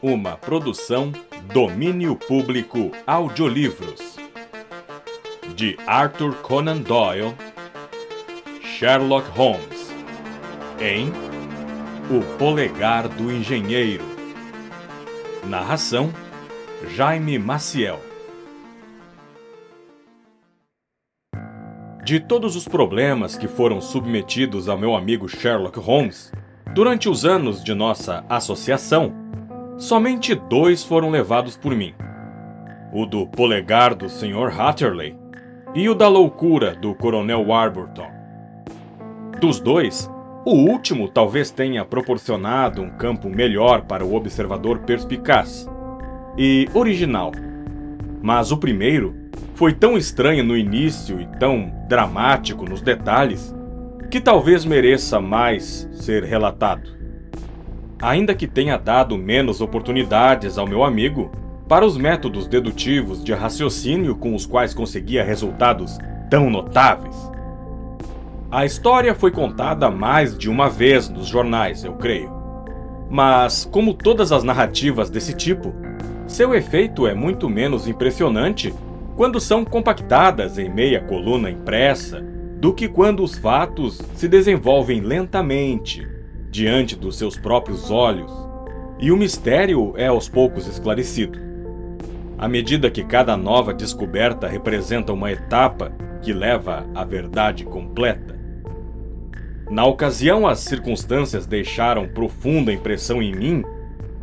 Uma produção Domínio Público Audiolivros, de Arthur Conan Doyle, Sherlock Holmes, em O Polegar do Engenheiro. Narração: Jaime Maciel. De todos os problemas que foram submetidos ao meu amigo Sherlock Holmes, durante os anos de nossa associação, somente 2 foram levados por mim: o do polegar do Sr. Hatterley e o da loucura do Coronel Warburton. Dos 2, o último talvez tenha proporcionado um campo melhor para o observador perspicaz e original, mas o primeiro foi tão estranho no início e tão dramático nos detalhes que talvez mereça mais ser relatado, ainda que tenha dado menos oportunidades ao meu amigo para os métodos dedutivos de raciocínio com os quais conseguia resultados tão notáveis. A história foi contada mais de uma vez nos jornais, eu creio, mas, como todas as narrativas desse tipo, seu efeito é muito menos impressionante quando são compactadas em meia coluna impressa do que quando os fatos se desenvolvem lentamente diante dos seus próprios olhos e o mistério é aos poucos esclarecido, à medida que cada nova descoberta representa uma etapa que leva à verdade completa. Na ocasião, as circunstâncias deixaram profunda impressão em mim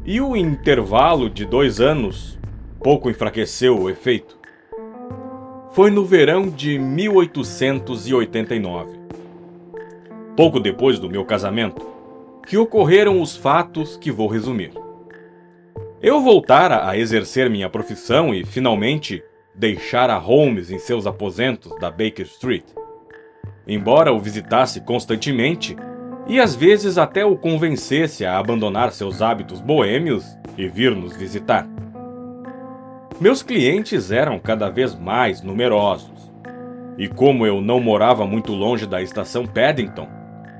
e o intervalo de 2 anos pouco enfraqueceu o efeito. Foi no verão de 1889, pouco depois do meu casamento, que ocorreram os fatos que vou resumir. Eu voltara a exercer minha profissão e, finalmente, deixara Holmes em seus aposentos da Baker Street. Embora o visitasse constantemente e às vezes até o convencesse a abandonar seus hábitos boêmios e vir nos visitar. Meus clientes eram cada vez mais numerosos, e como eu não morava muito longe da estação Paddington,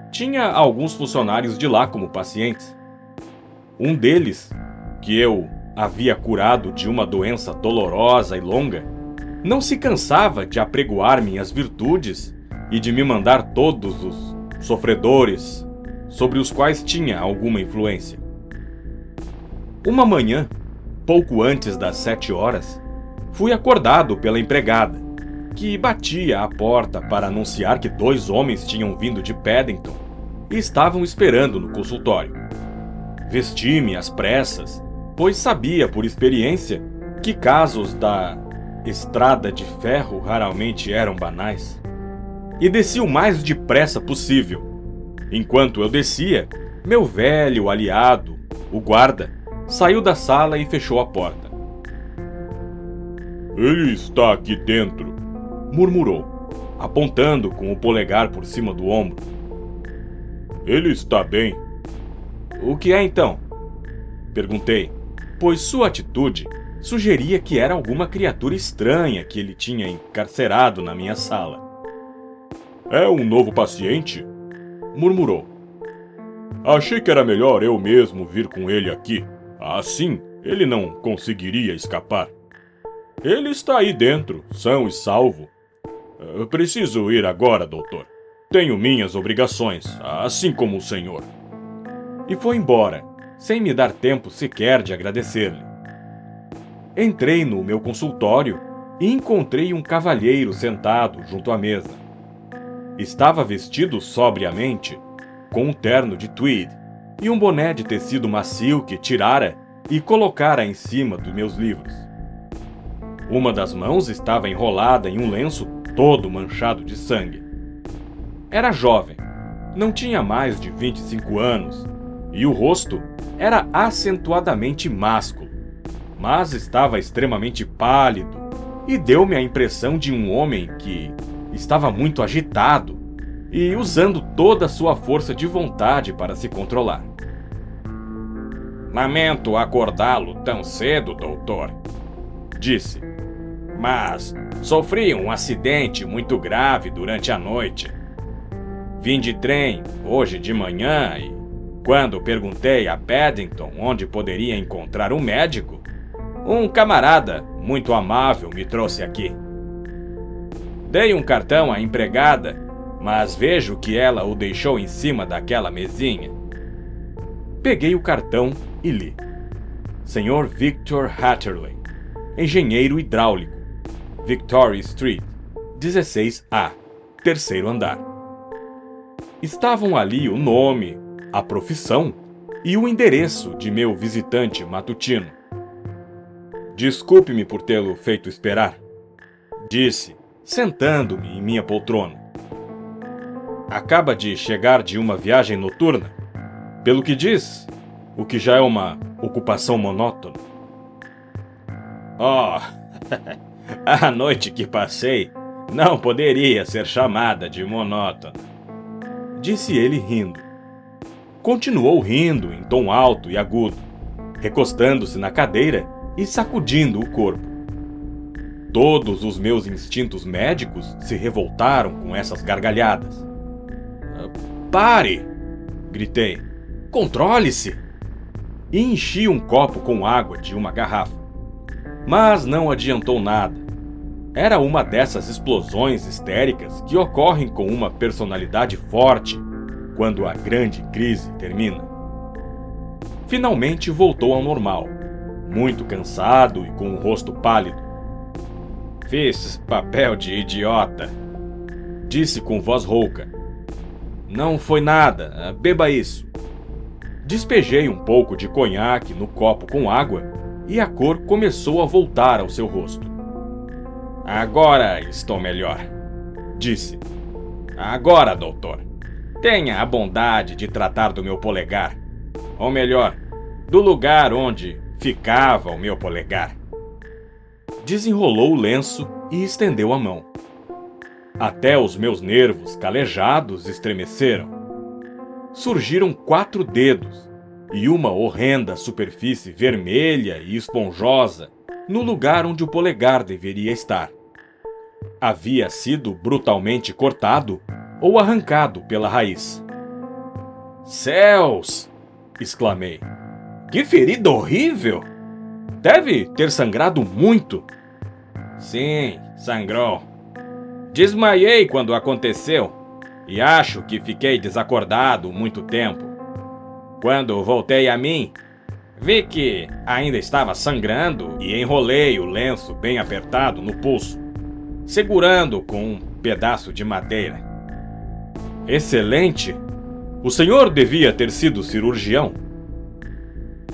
tinha alguns funcionários de lá como pacientes. Um deles, que eu havia curado de uma doença dolorosa e longa, não se cansava de apregoar minhas virtudes e de me mandar todos os sofredores sobre os quais tinha alguma influência. Uma manhã, pouco antes das 7 horas, fui acordado pela empregada, que batia à porta para anunciar que 2 homens tinham vindo de Paddington e estavam esperando no consultório. Vesti-me às pressas, pois sabia por experiência que casos da estrada de ferro raramente eram banais, e desci o mais depressa possível. Enquanto eu descia, meu velho aliado, o guarda, saiu da sala e fechou a porta. "Ele está aqui dentro", murmurou, apontando com o polegar por cima do ombro. "Ele está bem." "O que é então?" perguntei, pois sua atitude sugeria que era alguma criatura estranha que ele tinha encarcerado na minha sala. "É um novo paciente?" murmurou. "Achei que era melhor eu mesmo vir com ele aqui. Assim, ele não conseguiria escapar. Ele está aí dentro, são e salvo. Preciso ir agora, doutor. Tenho minhas obrigações, assim como o senhor." E foi embora, sem me dar tempo sequer de agradecer-lhe. Entrei no meu consultório e encontrei um cavalheiro sentado junto à mesa. Estava vestido sobriamente, com um terno de tweed e um boné de tecido macio que tirara e colocara em cima dos meus livros. Uma das mãos estava enrolada em um lenço todo manchado de sangue. Era jovem, não tinha mais de 25 anos, e o rosto era acentuadamente másculo, mas estava extremamente pálido e deu-me a impressão de um homem que estava muito agitado e usando toda a sua força de vontade para se controlar. "Lamento acordá-lo tão cedo, doutor", disse. "Mas sofri um acidente muito grave durante a noite. Vim de trem hoje de manhã e Quando perguntei a Paddington onde poderia encontrar um médico, um camarada muito amável me trouxe aqui. Dei um cartão à empregada, mas vejo que ela o deixou em cima daquela mesinha. Peguei o cartão e li. Sr. Victor Hatterley, engenheiro hidráulico, Victoria Street, 16A, terceiro andar. Estavam ali o nome, a profissão e o endereço de meu visitante matutino. Desculpe-me por tê-lo feito esperar, disse, sentando-me em minha poltrona. Acaba de chegar de uma viagem noturna, pelo que diz, o que já é uma ocupação monótona. Oh, a noite que passei não poderia ser chamada de monótona, disse ele rindo. Continuou rindo em tom alto e agudo, recostando-se na cadeira e sacudindo o corpo. Todos os meus instintos médicos se revoltaram com essas gargalhadas. Pare! Gritei. Controle-se! E enchi um copo com água de uma garrafa. Mas não adiantou nada. Era uma dessas explosões histéricas que ocorrem com uma personalidade forte quando a grande crise termina. Finalmente voltou ao normal, muito cansado e com o rosto pálido. Fiz papel de idiota, disse com voz rouca. Não foi nada, beba isso. Despejei um pouco de conhaque no copo com água e a cor começou a voltar ao seu rosto. Agora estou melhor, disse. Agora, doutor, tenha a bondade de tratar do meu polegar, ou melhor, do lugar onde ficava o meu polegar. Desenrolou o lenço e estendeu a mão. Até os meus nervos calejados estremeceram. Surgiram 4 dedos e uma horrenda superfície vermelha e esponjosa no lugar onde o polegar deveria estar. Havia sido brutalmente cortado ou arrancado pela raiz. Céus! Exclamei. Que ferida horrível! Deve ter sangrado muito. Sim, sangrou. Desmaiei quando aconteceu e acho que fiquei desacordado muito tempo. Quando voltei a mim, vi que ainda estava sangrando e enrolei o lenço bem apertado no pulso, segurando com um pedaço de madeira. Excelente! O senhor devia ter sido cirurgião.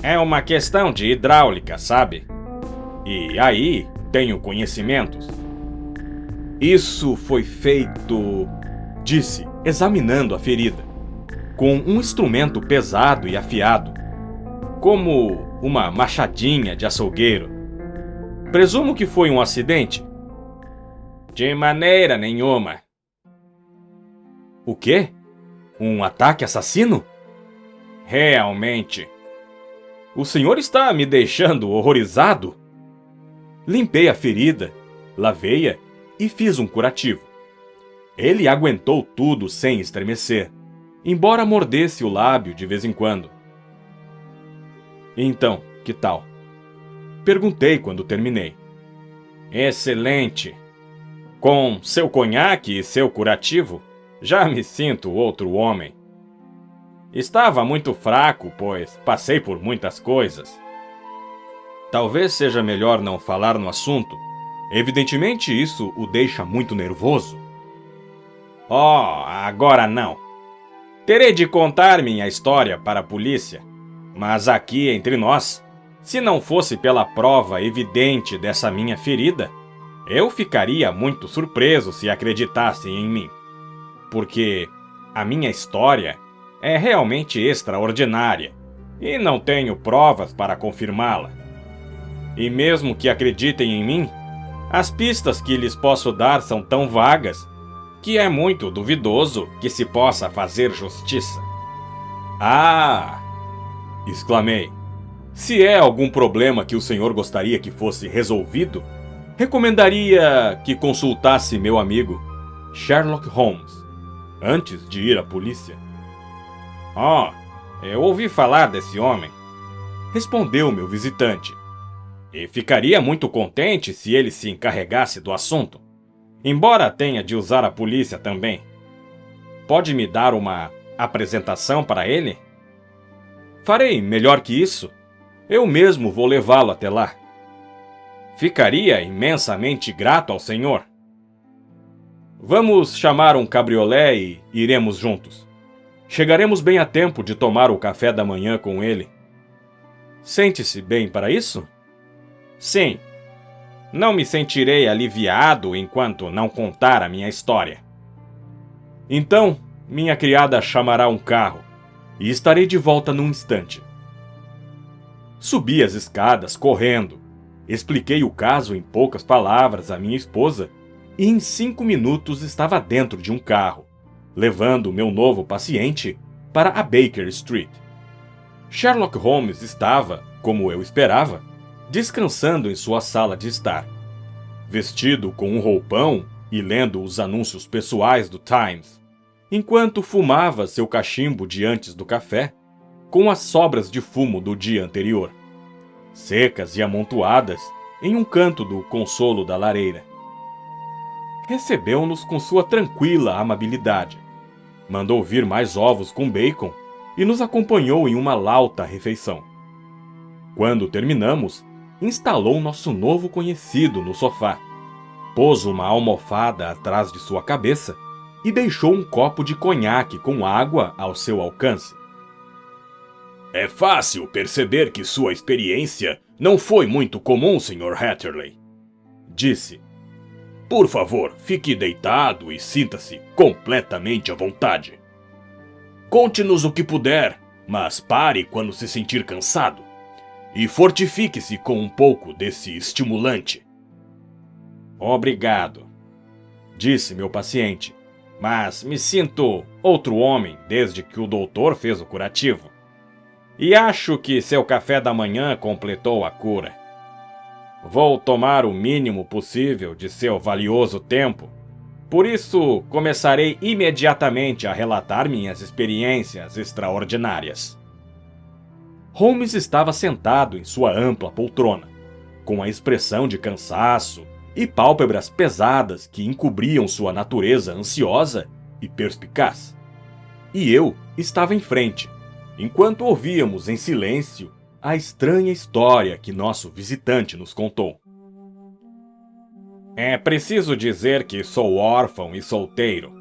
É uma questão de hidráulica, sabe? E aí tenho conhecimentos. Isso foi feito, disse, examinando a ferida, com um instrumento pesado e afiado, como uma machadinha de açougueiro. Presumo que foi um acidente. De maneira nenhuma. O quê? Um ataque assassino? Realmente. O senhor está me deixando horrorizado? Limpei a ferida, lavei-a e fiz um curativo. Ele aguentou tudo sem estremecer, embora mordesse o lábio de vez em quando. Então, que tal? Perguntei quando terminei. Excelente. Com seu conhaque e seu curativo, já me sinto outro homem. Estava muito fraco, pois passei por muitas coisas. Talvez seja melhor não falar no assunto. Evidentemente isso o deixa muito nervoso. Oh, agora não. Terei de contar minha história para a polícia. Mas aqui entre nós, se não fosse pela prova evidente dessa minha ferida, eu ficaria muito surpreso se acreditassem em mim. Porque a minha história é realmente extraordinária e não tenho provas para confirmá-la. E mesmo que acreditem em mim, as pistas que lhes posso dar são tão vagas que é muito duvidoso que se possa fazer justiça. Ah! Exclamei. Se é algum problema que o senhor gostaria que fosse resolvido, recomendaria que consultasse meu amigo Sherlock Holmes antes de ir à polícia. Oh, Eu ouvi falar desse homem, respondeu meu visitante, e ficaria muito contente se ele se encarregasse do assunto, embora tenha de usar a polícia também. Pode me dar uma apresentação para ele? Farei melhor que isso. Eu mesmo vou levá-lo até lá. Ficaria imensamente grato ao senhor. Vamos chamar um cabriolé e iremos juntos. Chegaremos bem a tempo de tomar o café da manhã com ele. Sente-se bem para isso? Sim. Não me sentirei aliviado enquanto não contar a minha história. Então, minha criada chamará um carro e estarei de volta num instante. Subi as escadas correndo, expliquei o caso em poucas palavras à minha esposa e em 5 minutos estava dentro de um carro, levando o meu novo paciente para a Baker Street. Sherlock Holmes estava, como eu esperava, descansando em sua sala de estar, vestido com um roupão e lendo os anúncios pessoais do Times, enquanto fumava seu cachimbo diante do café, com as sobras de fumo do dia anterior, secas e amontoadas em um canto do consolo da lareira. Recebeu-nos com sua tranquila amabilidade, mandou vir mais ovos com bacon e nos acompanhou em uma lauta refeição. Quando terminamos, instalou nosso novo conhecido no sofá, pôs uma almofada atrás de sua cabeça e deixou um copo de conhaque com água ao seu alcance. É fácil perceber que sua experiência não foi muito comum, Sr. Hatterley, disse. Por favor, fique deitado e sinta-se completamente à vontade. Conte-nos o que puder, mas pare quando se sentir cansado. E fortifique-se com um pouco desse estimulante. Obrigado, disse meu paciente, mas me sinto outro homem desde que o doutor fez o curativo. E acho que seu café da manhã completou a cura. Vou tomar o mínimo possível de seu valioso tempo. Por isso, começarei imediatamente a relatar minhas experiências extraordinárias. Holmes estava sentado em sua ampla poltrona, com a expressão de cansaço e pálpebras pesadas que encobriam sua natureza ansiosa e perspicaz. E eu estava em frente, enquanto ouvíamos em silêncio a estranha história que nosso visitante nos contou. É preciso dizer que sou órfão e solteiro.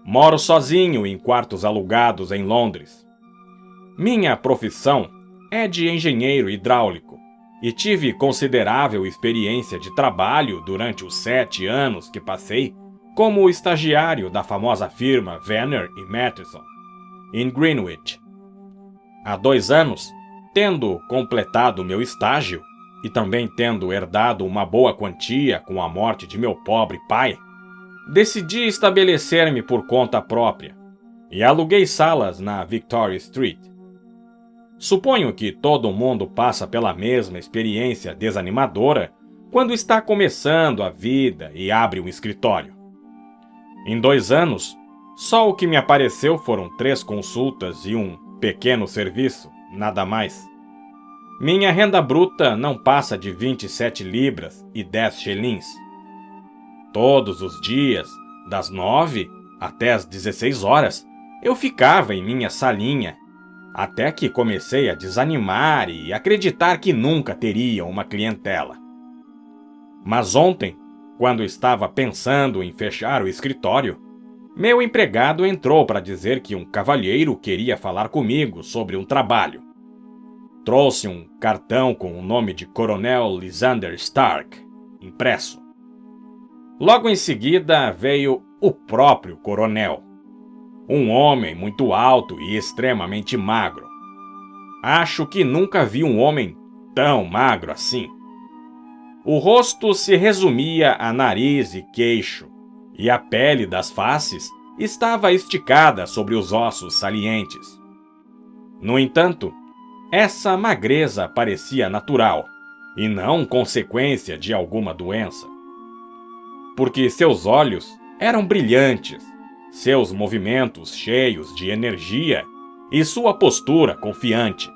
Moro sozinho em quartos alugados em Londres. Minha profissão é de engenheiro hidráulico e tive considerável experiência de trabalho durante os 7 anos que passei como estagiário da famosa firma Venner e Matheson, em Greenwich. Há 2 anos, tendo completado meu estágio e também tendo herdado uma boa quantia com a morte de meu pobre pai, decidi estabelecer-me por conta própria e aluguei salas na Victoria Street. Suponho que todo mundo passa pela mesma experiência desanimadora quando está começando a vida e abre um escritório. Em 2 anos, só o que me apareceu foram 3 consultas e um pequeno serviço, nada mais. Minha renda bruta não passa de 27 libras e 10 shillings. Todos os dias, das 9 até as 16 horas, eu ficava em minha salinha, até que comecei a desanimar e acreditar que nunca teria uma clientela. Mas ontem, quando estava pensando em fechar o escritório, meu empregado entrou para dizer que um cavalheiro queria falar comigo sobre um trabalho. Trouxe um cartão com o nome de Coronel Lysander Stark, impresso. Logo em seguida veio o próprio coronel. Um homem muito alto e extremamente magro. Acho que nunca vi um homem tão magro assim. O rosto se resumia a nariz e queixo, e a pele das faces estava esticada sobre os ossos salientes. No entanto, essa magreza parecia natural, e não consequência de alguma doença. Porque seus olhos eram brilhantes, seus movimentos cheios de energia e sua postura confiante.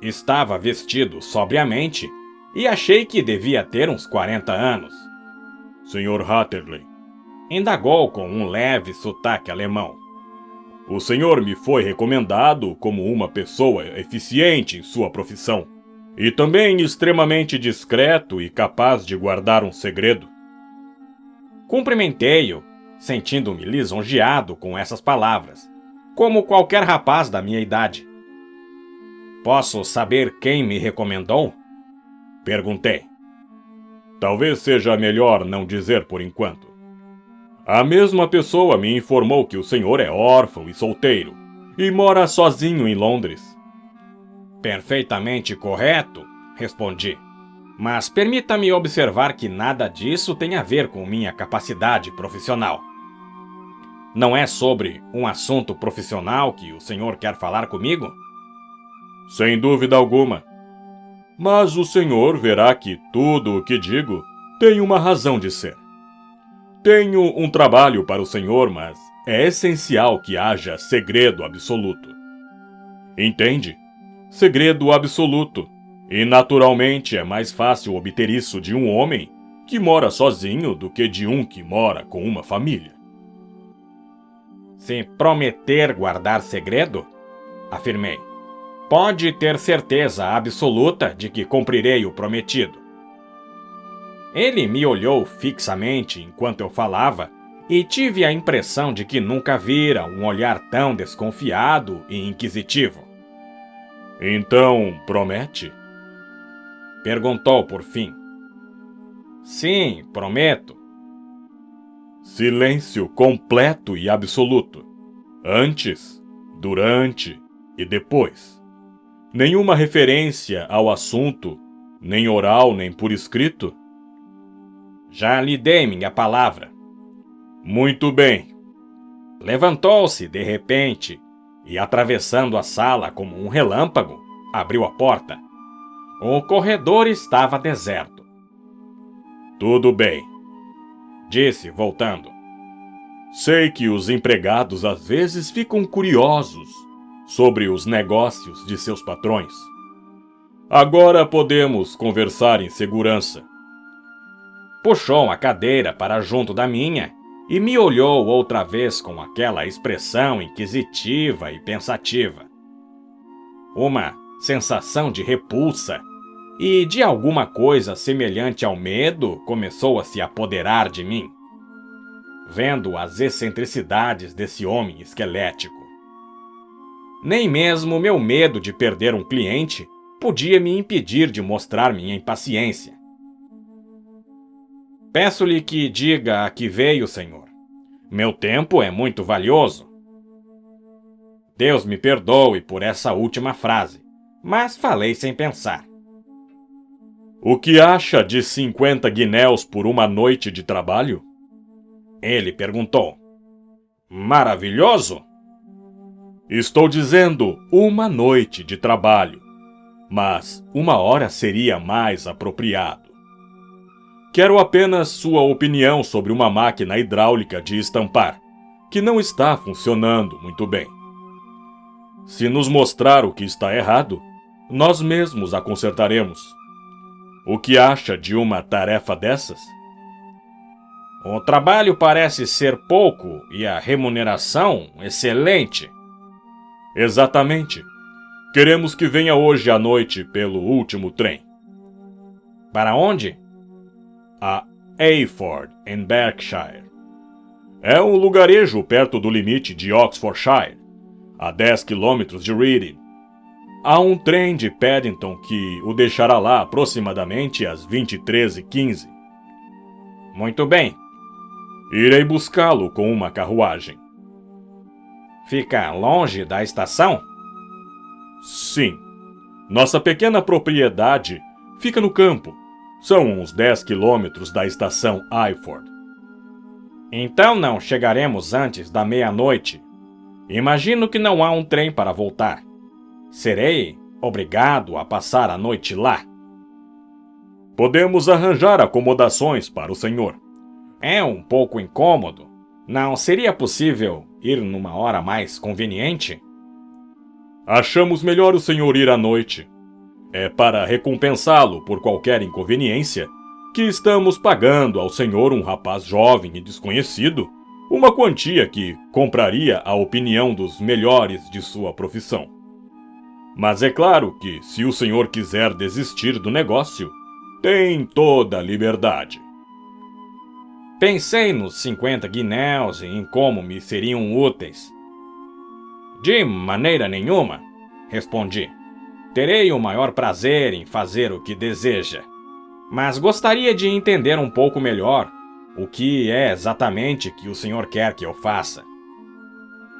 Estava vestido sobriamente e achei que devia ter uns 40 anos. Sr. Hatterley, Indagou com um leve sotaque alemão. o senhor me foi recomendado como uma pessoa eficiente em sua profissão e também extremamente discreto e capaz de guardar um segredo. Cumprimentei-o, sentindo-me lisonjeado com essas palavras, como qualquer rapaz da minha idade. Posso saber quem me recomendou? Perguntei. Talvez seja melhor não dizer por enquanto. A mesma pessoa me informou que o senhor é órfão e solteiro e mora sozinho em Londres. Perfeitamente correto, respondi. Mas permita-me observar que nada disso tem a ver com minha capacidade profissional. Não é sobre um assunto profissional que o senhor quer falar comigo? Sem dúvida alguma. Mas o senhor verá que tudo o que digo tem uma razão de ser. Tenho um trabalho para o senhor, mas é essencial que haja segredo absoluto. Entende? Segredo absoluto. E naturalmente é mais fácil obter isso de um homem que mora sozinho do que de um que mora com uma família. Se prometer guardar segredo, afirmei, pode ter certeza absoluta de que cumprirei o prometido. Ele me olhou fixamente enquanto eu falava e tive a impressão de que nunca vira um olhar tão desconfiado e inquisitivo. Então, promete? Perguntou por fim. Sim, prometo. Silêncio completo e absoluto. Antes, durante e depois. Nenhuma referência ao assunto, nem oral nem por escrito? Já lhe dei minha palavra. Muito bem. Levantou-se de repente e, atravessando a sala como um relâmpago, abriu a porta. O corredor estava deserto. Tudo bem, disse, voltando. Sei que os empregados às vezes ficam curiosos sobre os negócios de seus patrões. Agora podemos conversar em segurança. Puxou a cadeira para junto da minha e me olhou outra vez com aquela expressão inquisitiva e pensativa. Uma sensação de repulsa e de alguma coisa semelhante ao medo começou a se apoderar de mim, vendo as excentricidades desse homem esquelético. Nem mesmo meu medo de perder um cliente podia me impedir de mostrar minha impaciência. Peço-lhe que diga a que veio, senhor. Meu tempo é muito valioso. Deus me perdoe por essa última frase, mas falei sem pensar. O que acha de 50 guinéus por uma noite de trabalho? Ele perguntou. Maravilhoso! Estou dizendo uma noite de trabalho, mas 1 hora seria mais apropriado. Quero apenas sua opinião sobre uma máquina hidráulica de estampar, que não está funcionando muito bem. Se nos mostrar o que está errado, nós mesmos a consertaremos. O que acha de uma tarefa dessas? O trabalho parece ser pouco e a remuneração excelente. Exatamente. Queremos que venha hoje à noite pelo último trem. Para onde? A Eyford, em Berkshire. É um lugarejo perto do limite de Oxfordshire, a 10 quilômetros de Reading. Há um trem de Paddington que o deixará lá aproximadamente às 23h15. Muito bem. Irei buscá-lo com uma carruagem. Fica longe da estação? Sim. Nossa pequena propriedade fica no campo. São uns 10 quilômetros da estação Eyford. Então não chegaremos antes da meia-noite. Imagino que não há um trem para voltar. Serei obrigado a passar a noite lá. Podemos arranjar acomodações para o senhor. É um pouco incômodo. Não seria possível ir numa hora mais conveniente? Achamos melhor o senhor ir à noite. É para recompensá-lo por qualquer inconveniência que estamos pagando ao senhor, um rapaz jovem e desconhecido, uma quantia que compraria a opinião dos melhores de sua profissão. Mas é claro que, se o senhor quiser desistir do negócio, tem toda a liberdade. Pensei nos 50 guinéus e em como me seriam úteis. De maneira nenhuma, respondi. Terei o maior prazer em fazer o que deseja, mas gostaria de entender um pouco melhor o que é exatamente que o senhor quer que eu faça.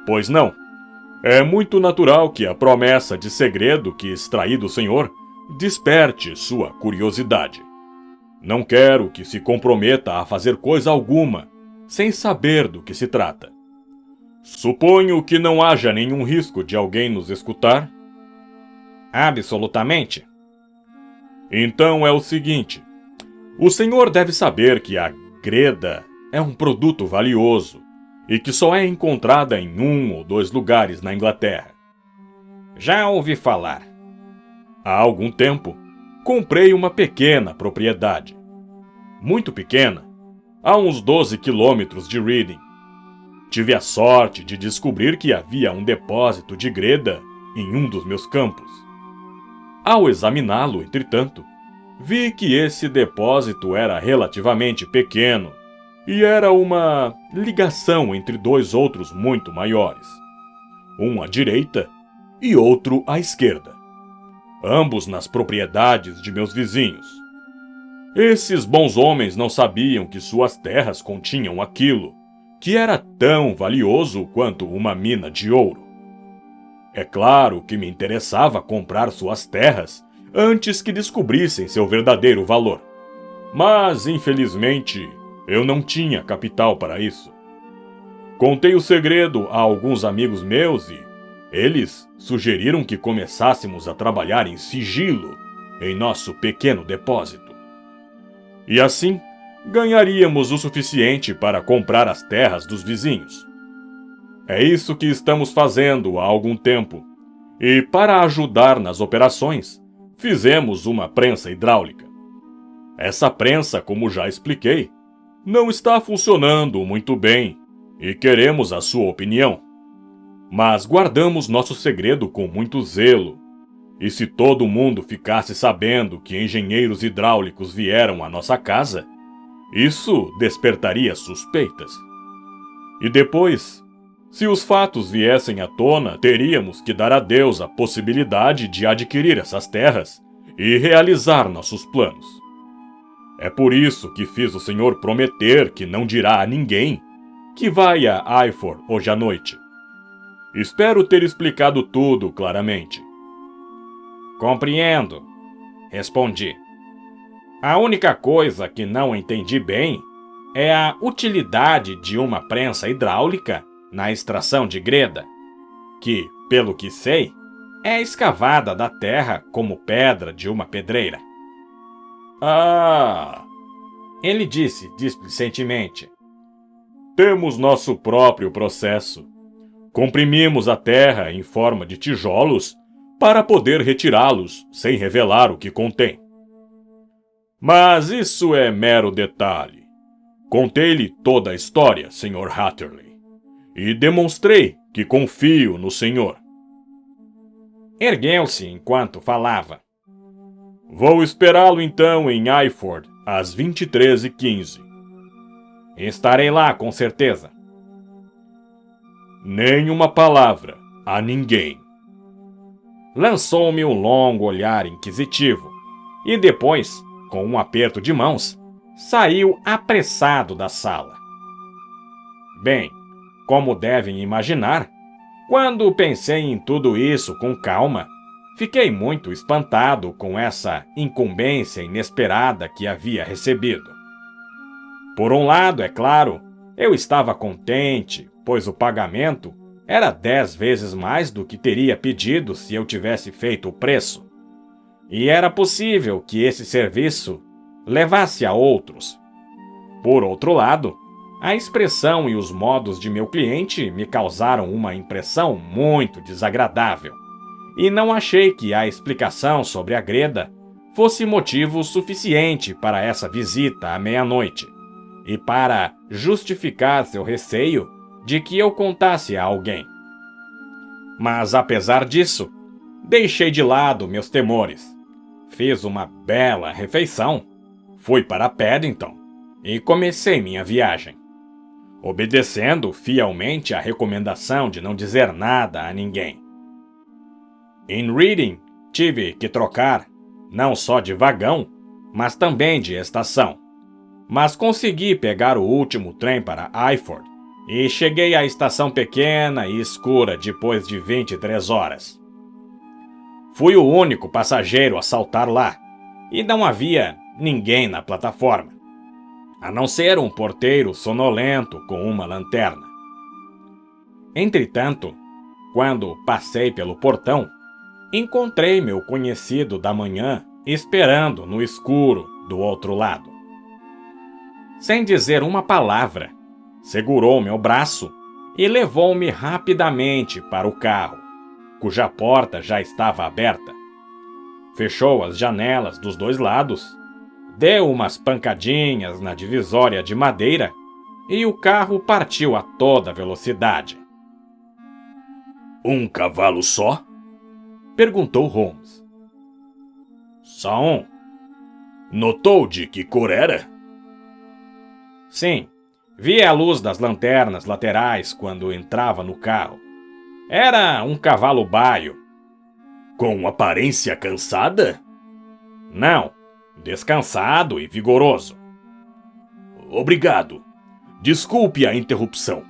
Pois não. É muito natural que a promessa de segredo que extraí do senhor desperte sua curiosidade. Não quero que se comprometa a fazer coisa alguma, sem saber do que se trata. Suponho que não haja nenhum risco de alguém nos escutar? Absolutamente. Então é o seguinte. O senhor deve saber que a greda é um produto valioso e que só é encontrada em 1 ou 2 lugares na Inglaterra. Já ouvi falar. Há algum tempo, comprei uma pequena propriedade. Muito pequena, a uns 12 quilômetros de Reading. Tive a sorte de descobrir que havia um depósito de greda em um dos meus campos. Ao examiná-lo, entretanto, vi que esse depósito era relativamente pequeno e era uma ligação entre 2 outros muito maiores. Um à direita e outro à esquerda. Ambos nas propriedades de meus vizinhos. Esses bons homens não sabiam que suas terras continham aquilo, que era tão valioso quanto uma mina de ouro. É claro que me interessava comprar suas terras antes que descobrissem seu verdadeiro valor. Mas, infelizmente, eu não tinha capital para isso. Contei o segredo a alguns amigos meus e eles sugeriram que começássemos a trabalhar em sigilo em nosso pequeno depósito. E assim, ganharíamos o suficiente para comprar as terras dos vizinhos. É isso que estamos fazendo há algum tempo. E para ajudar nas operações, fizemos uma prensa hidráulica. Essa prensa, como já expliquei, não está funcionando muito bem e queremos a sua opinião. Mas guardamos nosso segredo com muito zelo. E se todo mundo ficasse sabendo que engenheiros hidráulicos vieram à nossa casa, isso despertaria suspeitas. E depois, se os fatos viessem à tona, teríamos que dar a Deus a possibilidade de adquirir essas terras e realizar nossos planos. É por isso que fiz o senhor prometer que não dirá a ninguém que vai a Eyford hoje à noite. Espero ter explicado tudo claramente. Compreendo, respondi. A única coisa que não entendi bem é a utilidade de uma prensa hidráulica na extração de greda, que, pelo que sei, é escavada da terra como pedra de uma pedreira. Ah! Ele disse displicentemente. Temos nosso próprio processo. Comprimimos a terra em forma de tijolos para poder retirá-los sem revelar o que contém. Mas isso é mero detalhe. Contei-lhe toda a história, Sr. Hatterley, e demonstrei que confio no senhor. Ergueu-se enquanto falava. Vou esperá-lo então em Eyford às 23h15. Estarei lá, com certeza. Nem uma palavra a ninguém. Lançou-me um longo olhar inquisitivo e depois, com um aperto de mãos, saiu apressado da sala. Bem, como devem imaginar, quando pensei em tudo isso com calma, fiquei muito espantado com essa incumbência inesperada que havia recebido. Por um lado, é claro, eu estava contente, pois o pagamento era 10 vezes mais do que teria pedido se eu tivesse feito o preço. E era possível que esse serviço levasse a outros. Por outro lado, a expressão e os modos de meu cliente me causaram uma impressão muito desagradável, e não achei que a explicação sobre a greda fosse motivo suficiente para essa visita à meia-noite e para justificar seu receio de que eu contasse a alguém. Mas, apesar disso, deixei de lado meus temores. Fiz uma bela refeição, fui para Paddington e comecei minha viagem, obedecendo fielmente a recomendação de não dizer nada a ninguém. Em Reading, tive que trocar, não só de vagão, mas também de estação. Mas consegui pegar o último trem para Eyford e cheguei à estação pequena e escura depois de 23 horas. Fui o único passageiro a saltar lá, e não havia ninguém na plataforma, a não ser um porteiro sonolento com uma lanterna. Entretanto, quando passei pelo portão, encontrei meu conhecido da manhã esperando no escuro do outro lado. Sem dizer uma palavra, segurou meu braço e levou-me rapidamente para o carro, cuja porta já estava aberta. Fechou as janelas dos dois lados, deu umas pancadinhas na divisória de madeira e o carro partiu a toda velocidade. Um cavalo só? Perguntou Holmes. Só um. Notou de que cor era? Sim, vi a luz das lanternas laterais quando entrava no carro. Era um cavalo baio. Com aparência cansada? Não, descansado e vigoroso. Obrigado. Desculpe a interrupção.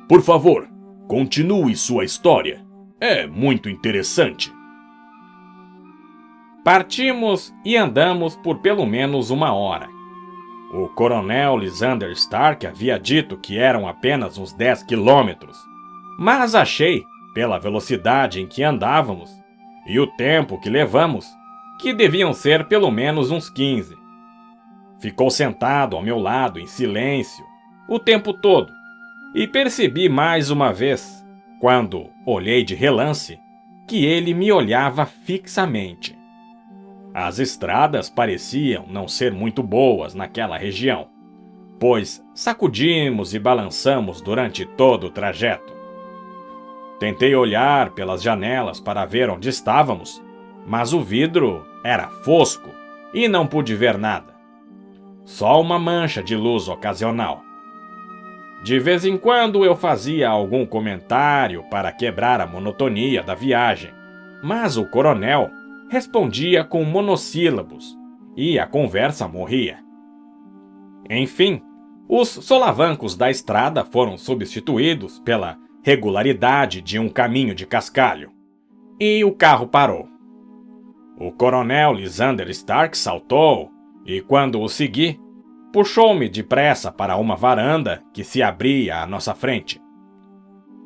Por favor, continue sua história. É muito interessante. Partimos e andamos por pelo menos 1 hora. O coronel Lysander Stark havia dito que eram apenas uns 10 quilômetros, mas achei, pela velocidade em que andávamos e o tempo que levamos, que deviam ser pelo menos uns 15. Ficou sentado ao meu lado em silêncio o tempo todo e percebi mais uma vez, quando olhei de relance, que ele me olhava fixamente. As estradas pareciam não ser muito boas naquela região, pois sacudimos e balançamos durante todo o trajeto. Tentei olhar pelas janelas para ver onde estávamos, mas o vidro era fosco e não pude ver nada. Só uma mancha de luz ocasional. De vez em quando eu fazia algum comentário para quebrar a monotonia da viagem, mas o coronel respondia com monossílabos e a conversa morria. Enfim, os solavancos da estrada foram substituídos pela regularidade de um caminho de cascalho, e o carro parou. O coronel Lysander Stark saltou e, quando o segui, puxou-me depressa para uma varanda que se abria à nossa frente.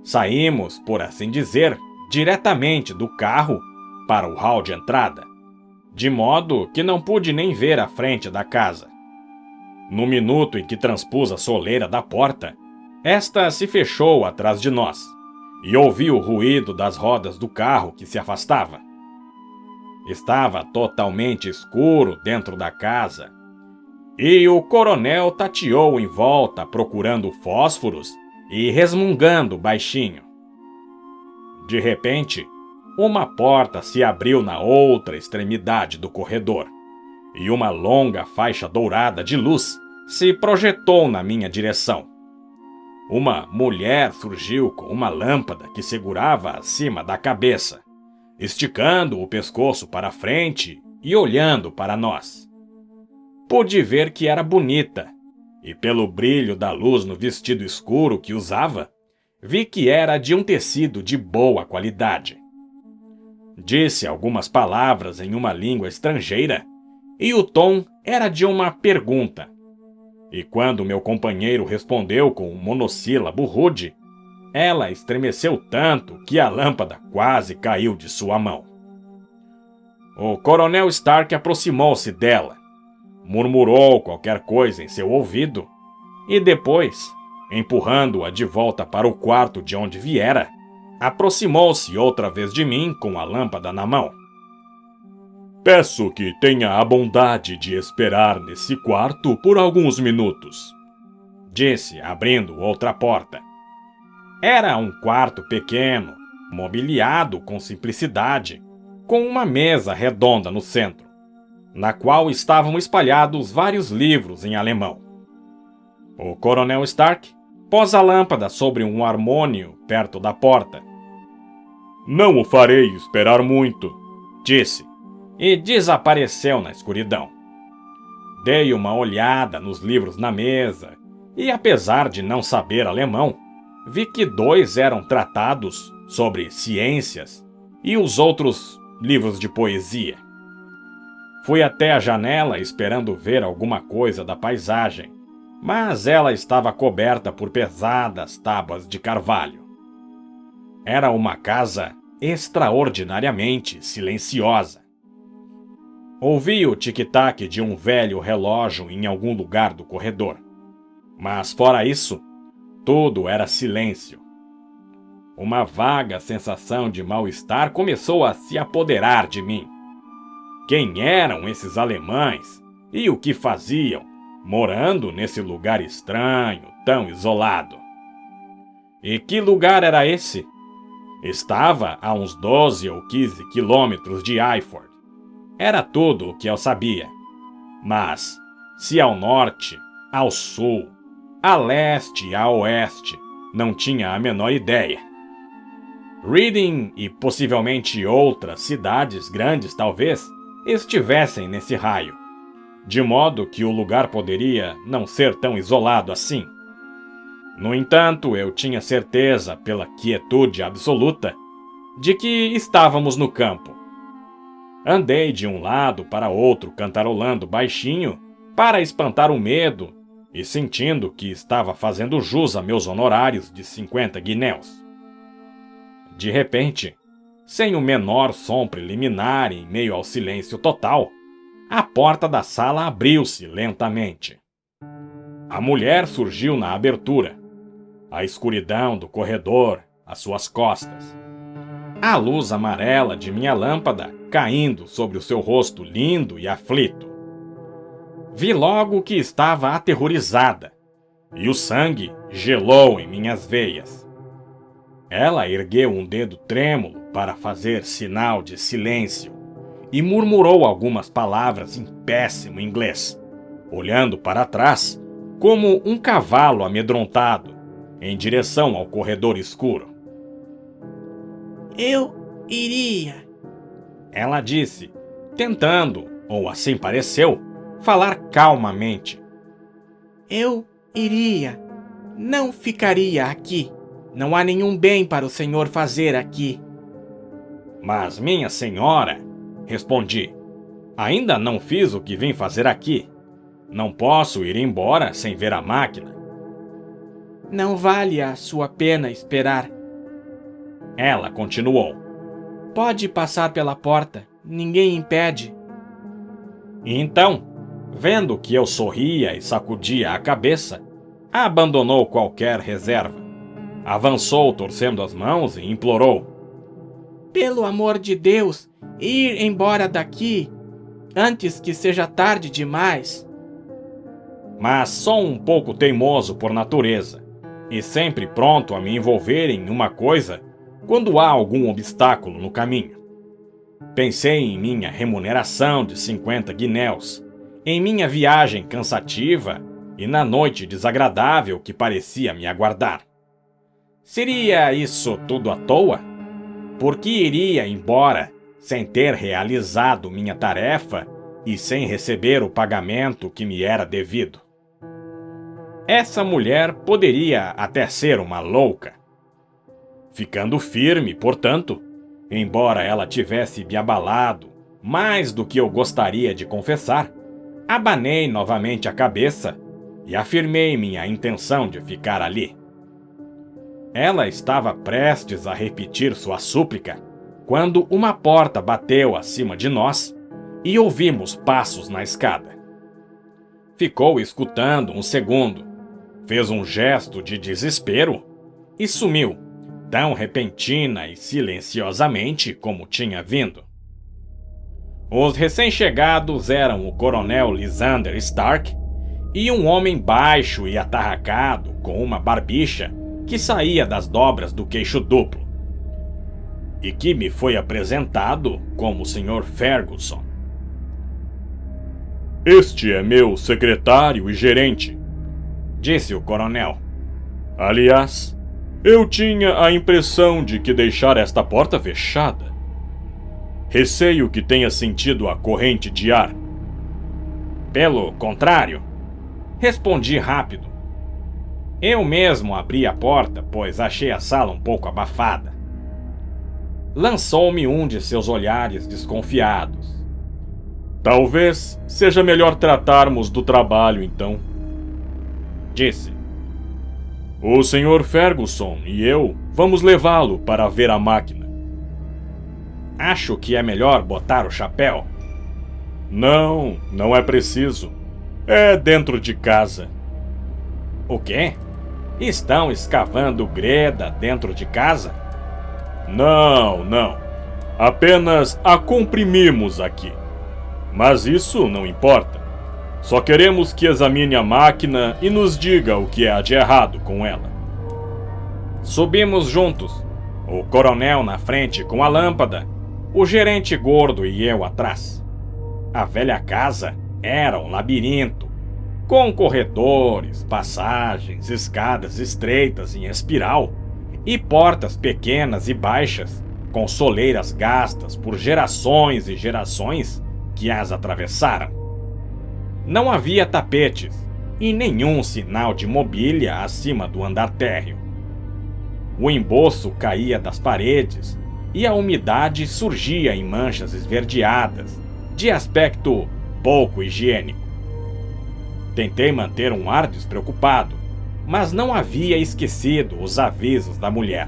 Saímos, por assim dizer, diretamente do carro para o hall de entrada, de modo que não pude nem ver a frente da casa. No minuto em que transpus a soleira da porta, esta se fechou atrás de nós, e ouvi o ruído das rodas do carro que se afastava. Estava totalmente escuro dentro da casa, e o coronel tateou em volta procurando fósforos e resmungando baixinho. De repente, uma porta se abriu na outra extremidade do corredor, e uma longa faixa dourada de luz se projetou na minha direção. Uma mulher surgiu com uma lâmpada que segurava acima da cabeça, esticando o pescoço para frente e olhando para nós. Pude ver que era bonita, e pelo brilho da luz no vestido escuro que usava, vi que era de um tecido de boa qualidade. Disse algumas palavras em uma língua estrangeira, e o tom era de uma pergunta. E quando meu companheiro respondeu com um monossílabo rude, ela estremeceu tanto que a lâmpada quase caiu de sua mão. O coronel Stark aproximou-se dela, murmurou qualquer coisa em seu ouvido e depois, empurrando-a de volta para o quarto de onde viera, Aproximou-se outra vez de mim com a lâmpada na mão. Peço que tenha a bondade de esperar nesse quarto por alguns minutos, disse, abrindo outra porta. Era um quarto pequeno, mobiliado com simplicidade, com uma mesa redonda no centro, na qual estavam espalhados vários livros em alemão. O coronel Stark pôs a lâmpada sobre um harmônio perto da porta. Não o farei esperar muito, disse, e desapareceu na escuridão. Dei uma olhada nos livros na mesa e, apesar de não saber alemão, vi que 2 eram tratados sobre ciências e os outros livros de poesia. Fui até a janela esperando ver alguma coisa da paisagem, mas ela estava coberta por pesadas tábuas de carvalho. Era uma casa extraordinariamente silenciosa. Ouvi o tic-tac de um velho relógio em algum lugar do corredor. Mas fora isso, tudo era silêncio. Uma vaga sensação de mal-estar começou a se apoderar de mim. Quem eram esses alemães e o que faziam, morando nesse lugar estranho, tão isolado? E que lugar era esse? Estava a uns 12 ou 15 quilômetros de Eyford. Era tudo o que eu sabia. Mas, se ao norte, ao sul, a leste e a oeste, não tinha a menor ideia. Reading e possivelmente outras cidades grandes talvez estivessem nesse raio, de modo que o lugar poderia não ser tão isolado assim. No entanto, eu tinha certeza, pela quietude absoluta, de que estávamos no campo. Andei de um lado para outro cantarolando baixinho para espantar o medo e sentindo que estava fazendo jus a meus honorários de 50 guinéus. De repente, sem o menor som preliminar em meio ao silêncio total, a porta da sala abriu-se lentamente. A mulher surgiu na abertura, a escuridão do corredor às suas costas. A luz amarela de minha lâmpada caindo sobre o seu rosto lindo e aflito. Vi logo que estava aterrorizada, e o sangue gelou em minhas veias. Ela ergueu um dedo trêmulo para fazer sinal de silêncio e murmurou algumas palavras em péssimo inglês, olhando para trás como um cavalo amedrontado em direção ao corredor escuro. Eu iria, ela disse, tentando, ou assim pareceu, falar calmamente. Eu iria. Não ficaria aqui. Não há nenhum bem para o senhor fazer aqui. Mas, minha senhora, respondi, ainda não fiz o que vim fazer aqui. Não posso ir embora sem ver a máquina. Não vale a sua pena esperar. Ela continuou. Pode passar pela porta, ninguém impede. E então, vendo que eu sorria e sacudia a cabeça, abandonou qualquer reserva. Avançou torcendo as mãos e implorou. Pelo amor de Deus, ir embora daqui, antes que seja tarde demais. Mas sou um pouco teimoso por natureza, e sempre pronto a me envolver em uma coisa quando há algum obstáculo no caminho. Pensei em minha remuneração de 50 guinéus, em minha viagem cansativa e na noite desagradável que parecia me aguardar. Seria isso tudo à toa? Por que iria embora sem ter realizado minha tarefa e sem receber o pagamento que me era devido? Essa mulher poderia até ser uma louca. Ficando firme, portanto, embora ela tivesse me abalado mais do que eu gostaria de confessar, abanei novamente a cabeça e afirmei minha intenção de ficar ali. Ela estava prestes a repetir sua súplica quando uma porta bateu acima de nós e ouvimos passos na escada. Ficou escutando um segundo, fez um gesto de desespero e sumiu, tão repentina e silenciosamente como tinha vindo. Os recém-chegados eram o coronel Lysander Stark e um homem baixo e atarracado com uma barbicha que saía das dobras do queixo duplo, e que me foi apresentado como o Sr. Ferguson. Este é meu secretário e gerente, disse o coronel. Aliás, eu tinha a impressão de que deixar esta porta fechada. Receio que tenha sentido a corrente de ar. Pelo contrário, respondi rápido. Eu mesmo abri a porta, pois achei a sala um pouco abafada. Lançou-me um de seus olhares desconfiados. Talvez seja melhor tratarmos do trabalho, então, disse. O Sr. Ferguson e eu vamos levá-lo para ver a máquina. Acho que é melhor botar o chapéu. Não, não é preciso. É dentro de casa. O quê? Estão escavando greda dentro de casa? Não. Apenas a comprimimos aqui. Mas isso não importa. Só queremos que examine a máquina e nos diga o que há de errado com ela. Subimos juntos, o coronel na frente com a lâmpada, o gerente gordo e eu atrás. A velha casa era um labirinto, com corredores, passagens, escadas estreitas em espiral e portas pequenas e baixas, com soleiras gastas por gerações e gerações que as atravessaram. Não havia tapetes e nenhum sinal de mobília acima do andar térreo. O emboço caía das paredes e a umidade surgia em manchas esverdeadas, de aspecto pouco higiênico. Tentei manter um ar despreocupado, mas não havia esquecido os avisos da mulher,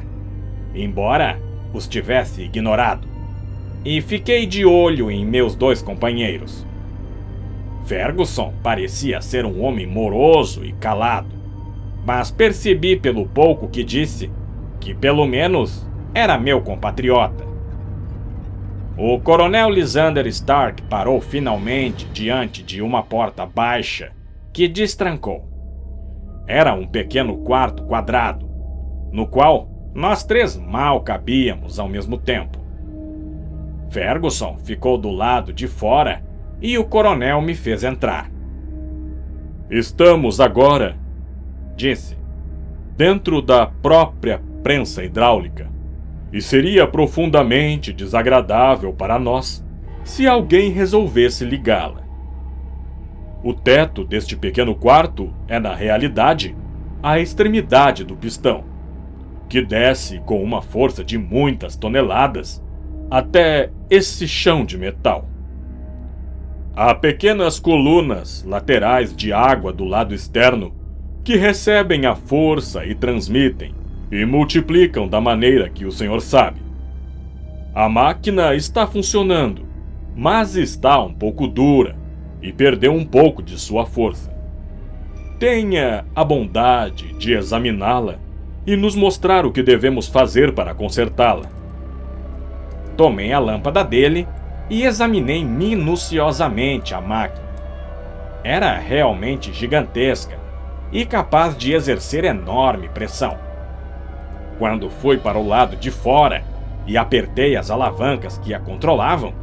embora os tivesse ignorado, e fiquei de olho em meus dois companheiros. Ferguson parecia ser um homem moroso e calado, mas percebi pelo pouco que disse que pelo menos era meu compatriota. O coronel Lysander Stark parou finalmente diante de uma porta baixa que destrancou. Era um pequeno quarto quadrado, no qual nós três mal cabíamos ao mesmo tempo. Ferguson ficou do lado de fora e o coronel me fez entrar. Estamos agora, disse, dentro da própria prensa hidráulica, e seria profundamente desagradável para nós se alguém resolvesse ligá-la. O teto deste pequeno quarto é, na realidade, a extremidade do pistão, que desce com uma força de muitas toneladas até esse chão de metal. Há pequenas colunas laterais de água do lado externo que recebem a força e transmitem e multiplicam da maneira que o senhor sabe. A máquina está funcionando, mas está um pouco dura e perdeu um pouco de sua força. Tenha a bondade de examiná-la e nos mostrar o que devemos fazer para consertá-la. Tomei a lâmpada dele e examinei minuciosamente a máquina. Era realmente gigantesca e capaz de exercer enorme pressão. Quando fui para o lado de fora e apertei as alavancas que a controlavam,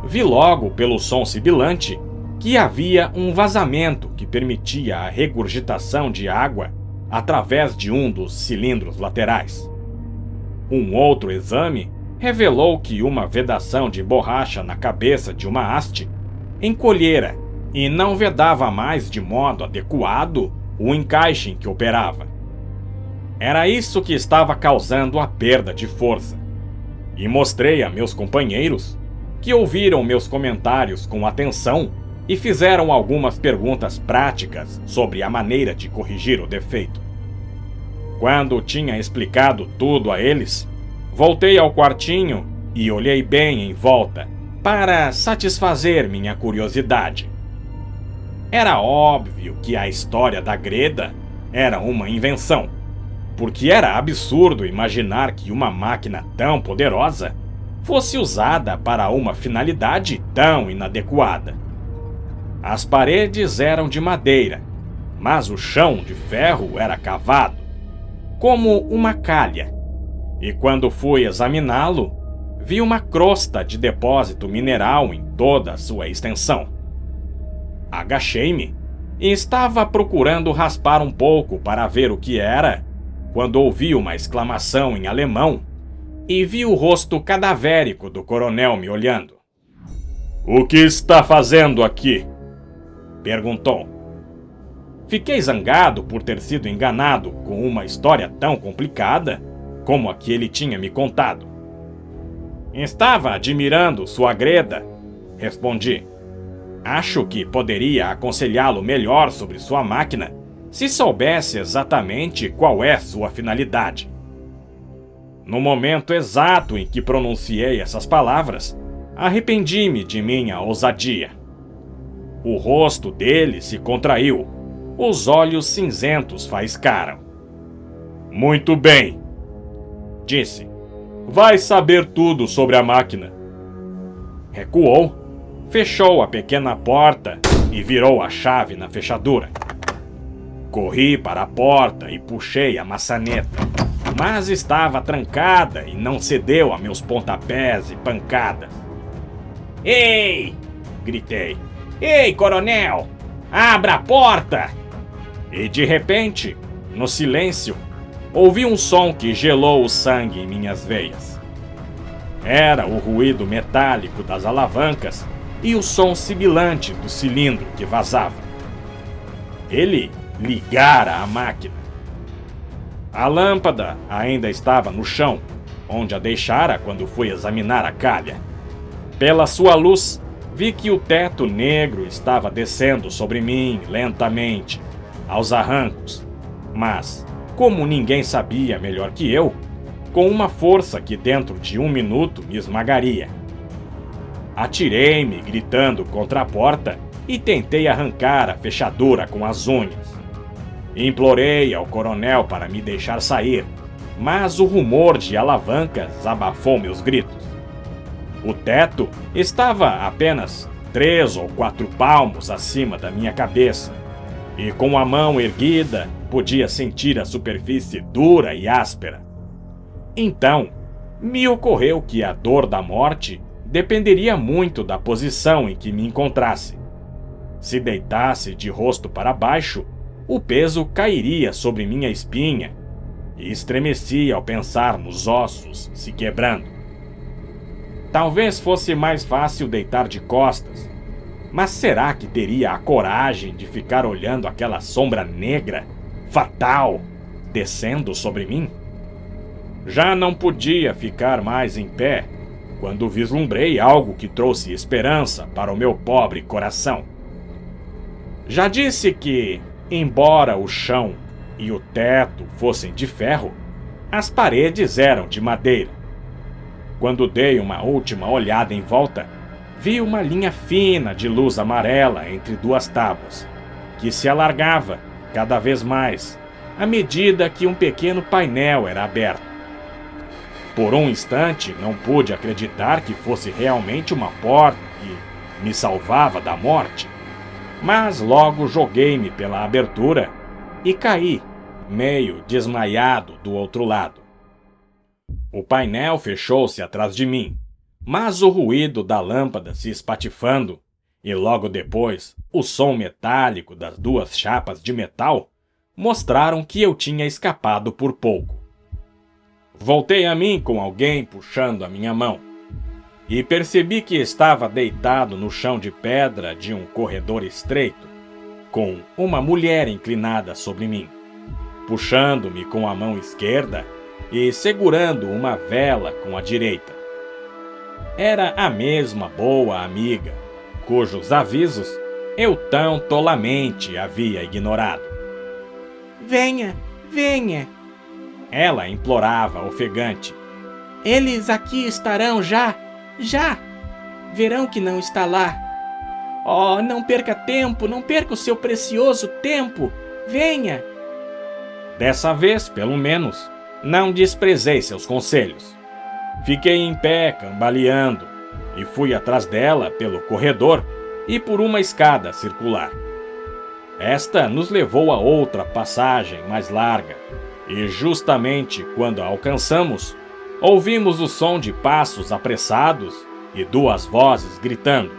vi logo pelo som sibilante que havia um vazamento que permitia a regurgitação de água através de um dos cilindros laterais. Um outro exame revelou que uma vedação de borracha na cabeça de uma haste encolhera e não vedava mais de modo adequado o encaixe em que operava. Era isso que estava causando a perda de força, e mostrei a meus companheiros, que ouviram meus comentários com atenção e fizeram algumas perguntas práticas sobre a maneira de corrigir o defeito. Quando tinha explicado tudo a eles, voltei ao quartinho e olhei bem em volta para satisfazer minha curiosidade. Era óbvio que a história da greda era uma invenção, porque era absurdo imaginar que uma máquina tão poderosa fosse usada para uma finalidade tão inadequada. As paredes eram de madeira, mas o chão de ferro era cavado, como uma calha, e quando fui examiná-lo, vi uma crosta de depósito mineral em toda a sua extensão. Agachei-me e estava procurando raspar um pouco para ver o que era, quando ouvi uma exclamação em alemão e vi o rosto cadavérico do coronel me olhando. "O que está fazendo aqui?" perguntou. Fiquei zangado por ter sido enganado com uma história tão complicada como a que ele tinha me contado. "Estava admirando sua greda", respondi. "Acho que poderia aconselhá-lo melhor sobre sua máquina se soubesse exatamente qual é sua finalidade." No momento exato em que pronunciei essas palavras, arrependi-me de minha ousadia. O rosto dele se contraiu, os olhos cinzentos faiscaram. "Muito bem", disse. "Vai saber tudo sobre a máquina." Recuou, fechou a pequena porta e virou a chave na fechadura. Corri para a porta e puxei a maçaneta, mas estava trancada e não cedeu a meus pontapés e pancadas. "Ei!" gritei. "Ei, coronel! Abra a porta!" E de repente, no silêncio, ouvi um som que gelou o sangue em minhas veias. Era o ruído metálico das alavancas e o som sibilante do cilindro que vazava. Ele ligara a máquina. A lâmpada ainda estava no chão, onde a deixara quando fui examinar a calha. Pela sua luz, vi que o teto negro estava descendo sobre mim lentamente, aos arrancos, mas, como ninguém sabia melhor que eu, com uma força que dentro de 1 minuto me esmagaria. Atirei-me gritando contra a porta e tentei arrancar a fechadura com as unhas. Implorei ao coronel para me deixar sair, mas o rumor de alavancas abafou meus gritos. O teto estava apenas 3 ou 4 palmos acima da minha cabeça, e com a mão erguida podia sentir a superfície dura e áspera. Então, me ocorreu que a dor da morte dependeria muito da posição em que me encontrasse. Se deitasse de rosto para baixo, o peso cairia sobre minha espinha e estremeci ao pensar nos ossos se quebrando. Talvez fosse mais fácil deitar de costas, mas será que teria a coragem de ficar olhando aquela sombra negra, fatal, descendo sobre mim? Já não podia ficar mais em pé quando vislumbrei algo que trouxe esperança para o meu pobre coração. Já disse que, embora o chão e o teto fossem de ferro, as paredes eram de madeira. Quando dei uma última olhada em volta, vi uma linha fina de luz amarela entre 2 tábuas, que se alargava cada vez mais à medida que um pequeno painel era aberto. Por um instante não pude acreditar que fosse realmente uma porta que me salvava da morte, mas logo joguei-me pela abertura e caí, meio desmaiado, do outro lado. O painel fechou-se atrás de mim, mas o ruído da lâmpada se espatifando e logo depois o som metálico das 2 chapas de metal mostraram que eu tinha escapado por pouco. Voltei a mim com alguém puxando a minha mão e percebi que estava deitado no chão de pedra de um corredor estreito, com uma mulher inclinada sobre mim, puxando-me com a mão esquerda e segurando uma vela com a direita. Era a mesma boa amiga, cujos avisos eu tão tolamente havia ignorado. Venha, venha! Ela implorava ofegante. Eles aqui estarão já, já! Verão que não está lá. Oh, não perca tempo, não perca o seu precioso tempo! Venha! Dessa vez, pelo menos, não desprezei seus conselhos. Fiquei em pé, cambaleando, e fui atrás dela pelo corredor e por uma escada circular. Esta nos levou a outra passagem mais larga, e justamente quando a alcançamos, ouvimos o som de passos apressados e duas vozes gritando,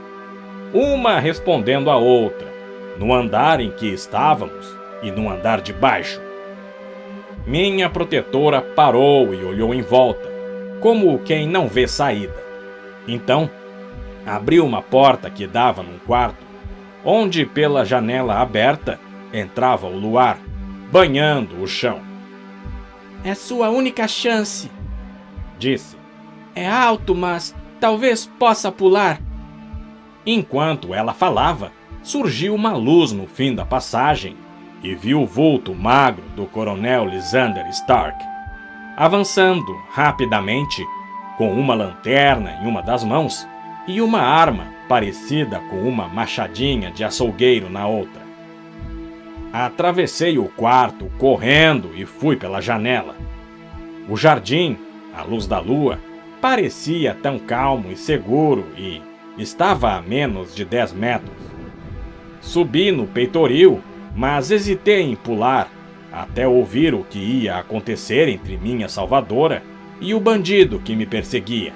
uma respondendo à outra, no andar em que estávamos e no andar de baixo. Minha protetora parou e olhou em volta, como quem não vê saída. Então, abriu uma porta que dava num quarto, onde pela janela aberta entrava o luar, banhando o chão. É sua única chance, disse. É alto, mas talvez possa pular. Enquanto ela falava, surgiu uma luz no fim da passagem e vi o vulto magro do coronel Lysander Stark, avançando rapidamente, com uma lanterna em uma das mãos e uma arma parecida com uma machadinha de açougueiro na outra. Atravessei o quarto correndo e fui pela janela. O jardim, à luz da lua, parecia tão calmo e seguro e estava a menos de 10 metros. Subi no peitoril, mas hesitei em pular, até ouvir o que ia acontecer entre minha salvadora e o bandido que me perseguia.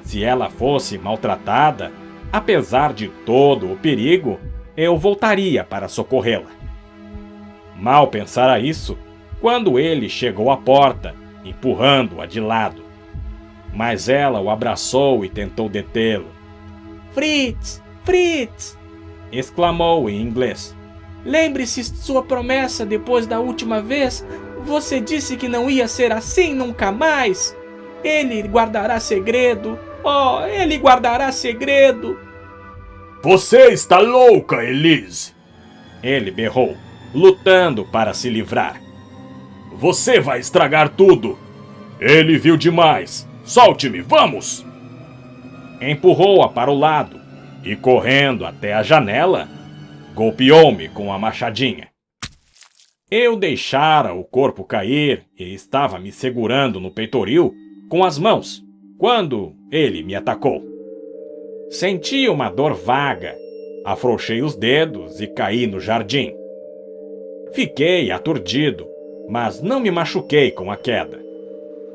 Se ela fosse maltratada, apesar de todo o perigo, eu voltaria para socorrê-la. Mal pensara isso, quando ele chegou à porta, empurrando-a de lado. Mas ela o abraçou e tentou detê-lo. Fritz! Fritz! Exclamou em inglês. Lembre-se de sua promessa depois da última vez. Você disse que não ia ser assim nunca mais. Ele guardará segredo. Oh, ele guardará segredo. Você está louca, Elise! Ele berrou, lutando para se livrar. Você vai estragar tudo! Ele viu demais! Solte-me, vamos! Empurrou-a para o lado e, correndo até a janela, golpeou-me com a machadinha. Eu deixara o corpo cair e estava me segurando no peitoril com as mãos, quando ele me atacou. Senti uma dor vaga, afrouxei os dedos e caí no jardim. Fiquei aturdido, mas não me machuquei com a queda.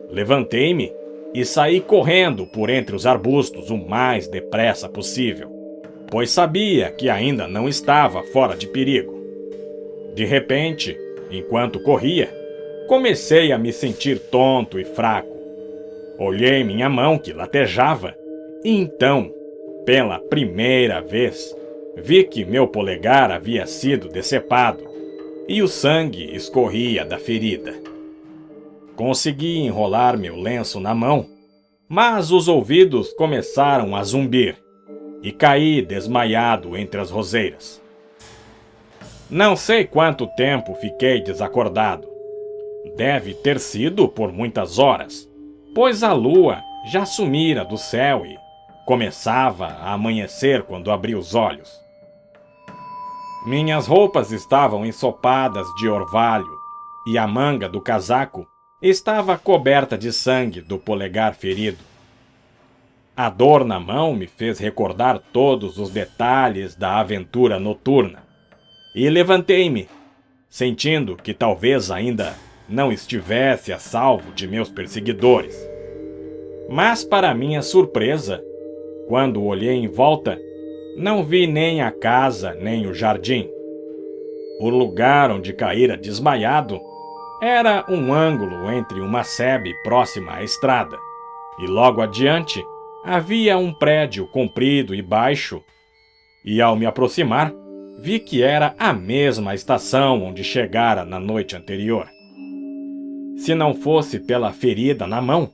Levantei-me e saí correndo por entre os arbustos o mais depressa possível, pois sabia que ainda não estava fora de perigo. De repente, enquanto corria, comecei a me sentir tonto e fraco. Olhei minha mão que latejava e então, pela primeira vez, vi que meu polegar havia sido decepado e o sangue escorria da ferida. Consegui enrolar meu lenço na mão, mas os ouvidos começaram a zumbir e caí desmaiado entre as roseiras. Não sei quanto tempo fiquei desacordado. Deve ter sido por muitas horas, pois a lua já sumira do céu e começava a amanhecer quando abri os olhos. Minhas roupas estavam ensopadas de orvalho e a manga do casaco estava coberta de sangue do polegar ferido. A dor na mão me fez recordar todos os detalhes da aventura noturna e levantei-me, sentindo que talvez ainda não estivesse a salvo de meus perseguidores. Mas, para minha surpresa, quando olhei em volta, não vi nem a casa nem o jardim. O lugar onde caíra desmaiado era um ângulo entre uma sebe próxima à estrada, e logo adiante havia um prédio comprido e baixo, e ao me aproximar, vi que era a mesma estação onde chegara na noite anterior. Se não fosse pela ferida na mão,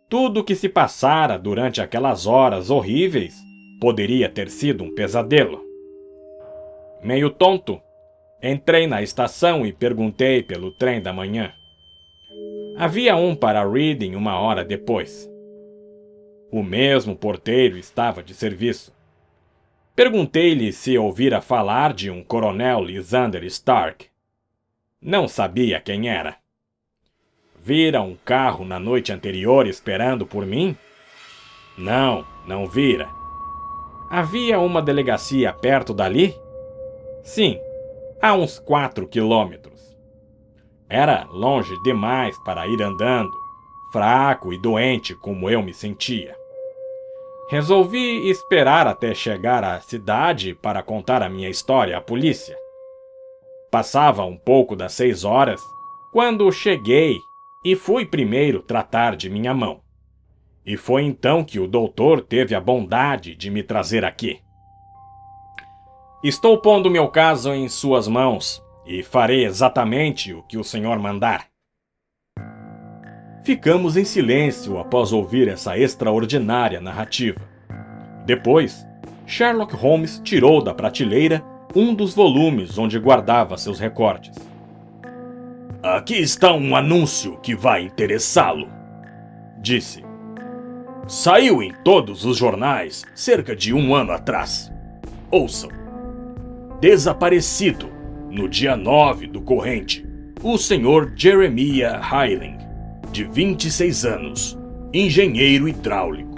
tudo o que se passara durante aquelas horas horríveis poderia ter sido um pesadelo. Meio tonto, entrei na estação e perguntei pelo trem da manhã. Havia um para Reading 1 hora depois. O mesmo porteiro estava de serviço. Perguntei-lhe se ouvira falar de um coronel Lysander Stark. Não sabia quem era. Vira um carro na noite anterior esperando por mim? Não, não vira. Havia uma delegacia perto dali? Sim, a uns 4 quilômetros. Era longe demais para ir andando, fraco e doente como eu me sentia. Resolvi esperar até chegar à cidade para contar a minha história à polícia. Passava um pouco das 6 horas quando cheguei e fui primeiro tratar de minha mão. E foi então que o doutor teve a bondade de me trazer aqui. Estou pondo meu caso em suas mãos e farei exatamente o que o senhor mandar. Ficamos em silêncio após ouvir essa extraordinária narrativa. Depois, Sherlock Holmes tirou da prateleira um dos volumes onde guardava seus recortes. Aqui está um anúncio que vai interessá-lo, disse. Saiu em todos os jornais cerca de 1 ano atrás. Ouçam. Desaparecido, no dia 9 do corrente, o Sr. Jeremiah Hyling, de 26 anos, engenheiro hidráulico.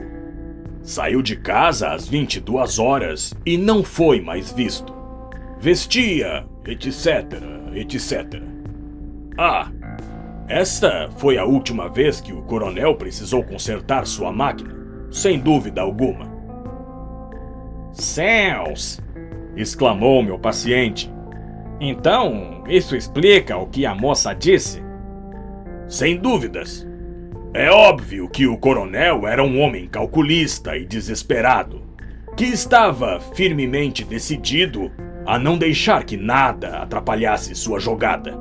Saiu de casa às 22 horas e não foi mais visto. Vestia, etc, etc. Ah, esta foi a última vez que o coronel precisou consertar sua máquina, sem dúvida alguma. Céus! Exclamou meu paciente. Então, isso explica o que a moça disse? Sem dúvidas. É óbvio que o coronel era um homem calculista e desesperado, que estava firmemente decidido a não deixar que nada atrapalhasse sua jogada.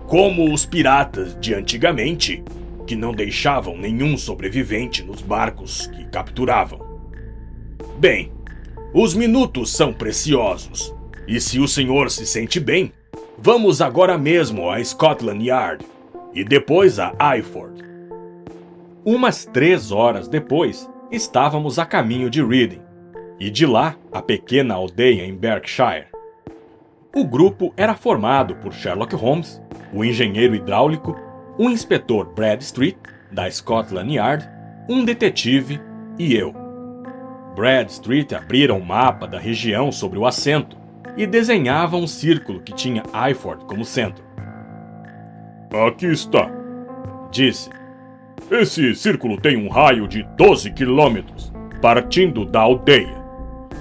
Como os piratas de antigamente, que não deixavam nenhum sobrevivente nos barcos que capturavam. Bem, os minutos são preciosos, e se o senhor se sente bem, vamos agora mesmo a Scotland Yard e depois a Eyford. Umas 3 horas depois, estávamos a caminho de Reading, e de lá a pequena aldeia em Berkshire. O grupo era formado por Sherlock Holmes, o engenheiro hidráulico, o inspetor Bradstreet, da Scotland Yard, um detetive e eu. Bradstreet abrira um mapa da região sobre o assento e desenhava um círculo que tinha Eyford como centro. Aqui está, disse. Esse círculo tem um raio de 12 quilômetros, partindo da aldeia.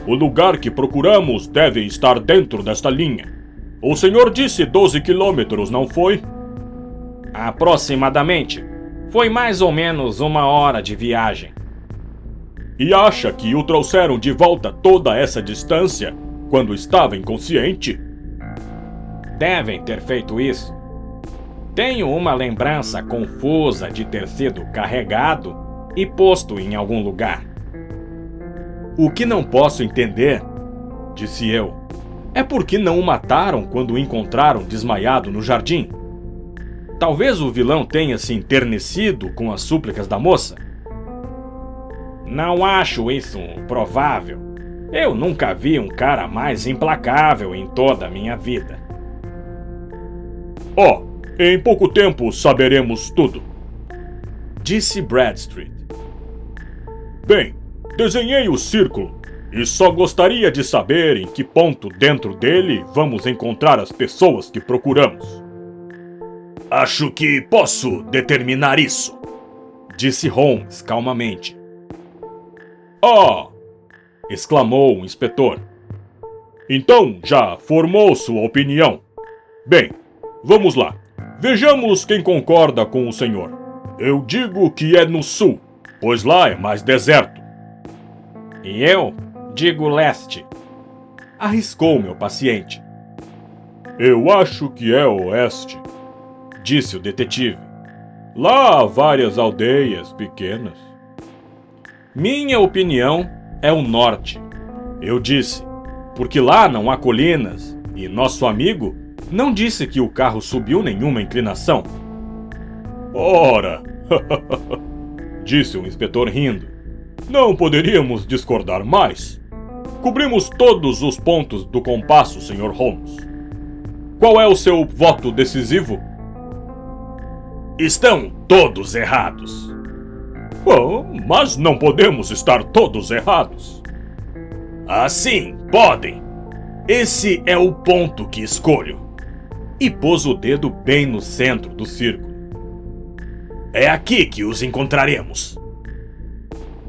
O lugar que procuramos deve estar dentro desta linha. O senhor disse 12 quilômetros, não foi? Aproximadamente. Foi mais ou menos 1 hora de viagem. E acha que o trouxeram de volta toda essa distância quando estava inconsciente? Devem ter feito isso. Tenho uma lembrança confusa de ter sido carregado e posto em algum lugar. O que não posso entender, disse eu, é por que não o mataram quando o encontraram desmaiado no jardim. Talvez o vilão tenha se enternecido com as súplicas da moça. Não acho isso provável. Eu nunca vi um cara mais implacável em toda a minha vida. Em pouco tempo saberemos tudo, disse Bradstreet. Bem, desenhei o círculo e só gostaria de saber em que ponto dentro dele vamos encontrar as pessoas que procuramos. Acho que posso determinar isso, disse Holmes calmamente. Exclamou o inspetor. Então já formou sua opinião. Bem, vamos lá. Vejamos quem concorda com o senhor. Eu digo que é no sul, pois lá é mais deserto. E eu digo leste. Arriscou meu paciente. Eu acho que é oeste, disse o detetive. Lá há várias aldeias pequenas. Minha opinião é o norte, eu disse, porque lá não há colinas e nosso amigo não disse que o carro subiu nenhuma inclinação. Ora, disse o inspetor rindo, não poderíamos discordar mais. Cobrimos todos os pontos do compasso, Sr. Holmes. Qual é o seu voto decisivo? Estão todos errados. Oh, mas não podemos estar todos errados. Assim, podem. Esse é o ponto que escolho. E pôs o dedo bem no centro do círculo. É aqui que os encontraremos.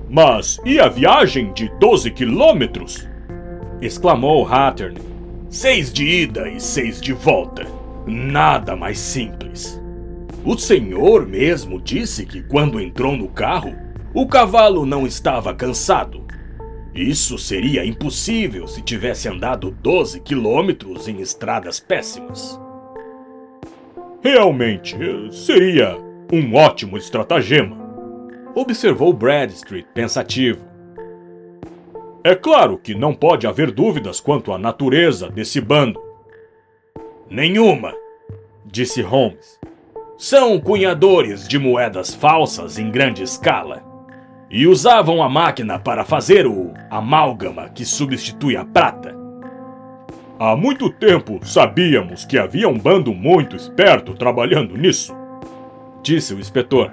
Mas e a viagem de 12 quilômetros? Exclamou Hatterley. 6 de ida e 6 de volta. Nada mais simples. O senhor mesmo disse que quando entrou no carro, o cavalo não estava cansado. Isso seria impossível se tivesse andado 12 quilômetros em estradas péssimas. Realmente, seria um ótimo estratagema, observou Bradstreet pensativo. É claro que não pode haver dúvidas quanto à natureza desse bando. Nenhuma, disse Holmes. São cunhadores de moedas falsas em grande escala e usavam a máquina para fazer o amálgama que substitui a prata. Há muito tempo sabíamos que havia um bando muito esperto trabalhando nisso, disse o inspetor.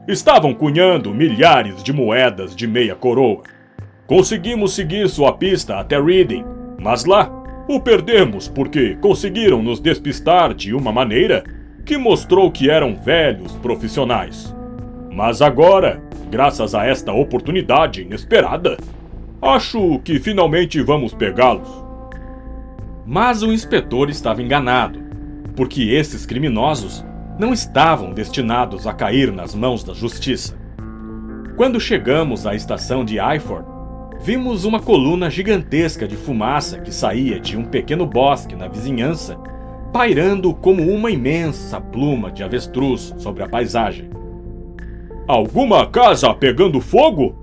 Estavam cunhando milhares de moedas de meia coroa. Conseguimos seguir sua pista até Reading, mas lá o perdemos porque conseguiram nos despistar de uma maneira que mostrou que eram velhos profissionais. Mas agora, graças a esta oportunidade inesperada, acho que finalmente vamos pegá-los. Mas o inspetor estava enganado, porque esses criminosos não estavam destinados a cair nas mãos da justiça. Quando chegamos à estação de Eyford, vimos uma coluna gigantesca de fumaça que saía de um pequeno bosque na vizinhança, pairando como uma imensa pluma de avestruz sobre a paisagem. Alguma casa pegando fogo?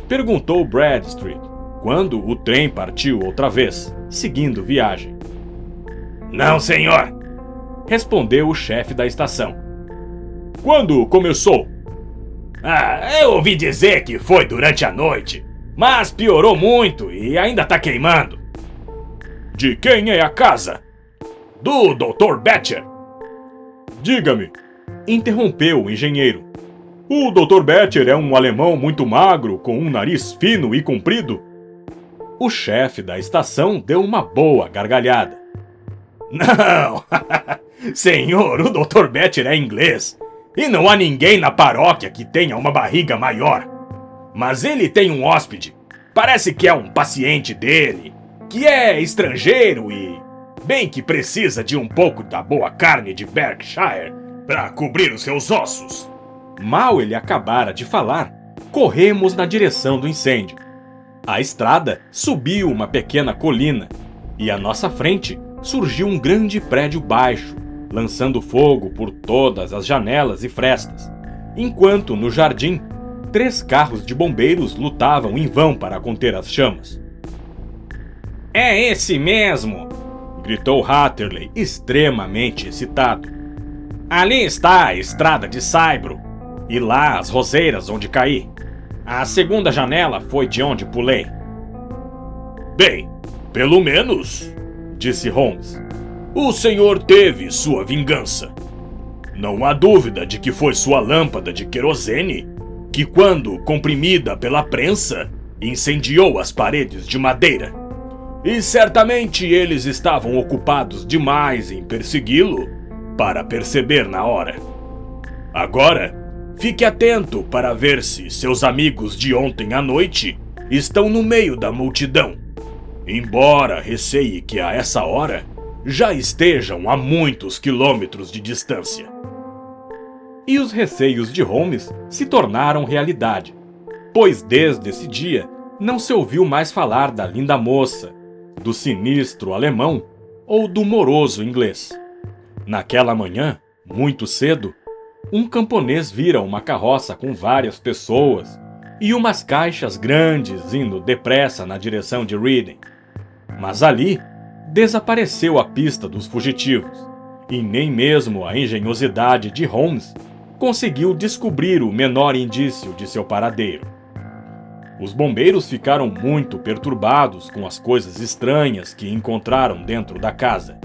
Perguntou Bradstreet, quando o trem partiu outra vez, seguindo viagem. Não, senhor, respondeu o chefe da estação. Quando começou? Eu ouvi dizer que foi durante a noite, mas piorou muito e ainda tá queimando. De quem é a casa? Do Dr. Betcher. Diga-me, interrompeu o engenheiro. O Dr. Betcher é um alemão muito magro, com um nariz fino e comprido? O chefe da estação deu uma boa gargalhada. Não, senhor, o Dr. Betcher é inglês e não há ninguém na paróquia que tenha uma barriga maior. Mas ele tem um hóspede, parece que é um paciente dele, que é estrangeiro e bem que precisa de um pouco da boa carne de Berkshire para cobrir os seus ossos. Mal ele acabara de falar, corremos na direção do incêndio. A estrada subiu uma pequena colina e à nossa frente surgiu um grande prédio baixo, lançando fogo por todas as janelas e frestas, enquanto no jardim 3 carros de bombeiros lutavam em vão para conter as chamas. É esse mesmo! Gritou Hatterley, extremamente excitado. Ali está a estrada de Saibro, e lá as roseiras onde caí. A segunda janela foi de onde pulei. Bem, pelo menos, disse Holmes, o senhor teve sua vingança. Não há dúvida de que foi sua lâmpada de querosene que, quando comprimida pela prensa, incendiou as paredes de madeira. E certamente eles estavam ocupados demais em persegui-lo para perceber na hora. Agora, fique atento para ver se seus amigos de ontem à noite estão no meio da multidão, embora receie que a essa hora já estejam a muitos quilômetros de distância. E os receios de Holmes se tornaram realidade, pois desde esse dia não se ouviu mais falar da linda moça, do sinistro alemão ou do moroso inglês. Naquela manhã, muito cedo, um camponês vira uma carroça com várias pessoas e umas caixas grandes indo depressa na direção de Reading. Mas ali desapareceu a pista dos fugitivos e nem mesmo a engenhosidade de Holmes conseguiu descobrir o menor indício de seu paradeiro. Os bombeiros ficaram muito perturbados com as coisas estranhas que encontraram dentro da casa,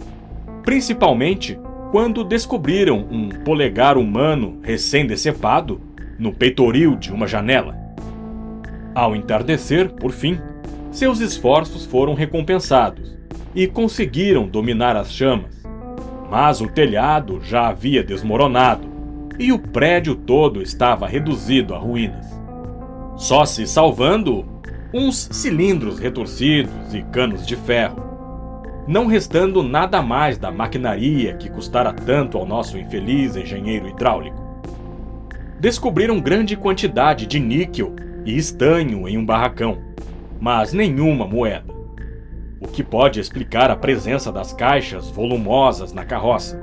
principalmente quando descobriram um polegar humano recém-decepado no peitoril de uma janela. Ao entardecer, por fim, seus esforços foram recompensados e conseguiram dominar as chamas, mas o telhado já havia desmoronado e o prédio todo estava reduzido a ruínas, só se salvando uns cilindros retorcidos e canos de ferro, não restando nada mais da maquinaria que custara tanto ao nosso infeliz engenheiro hidráulico. Descobriram grande quantidade de níquel e estanho em um barracão, mas nenhuma moeda, o que pode explicar a presença das caixas volumosas na carroça.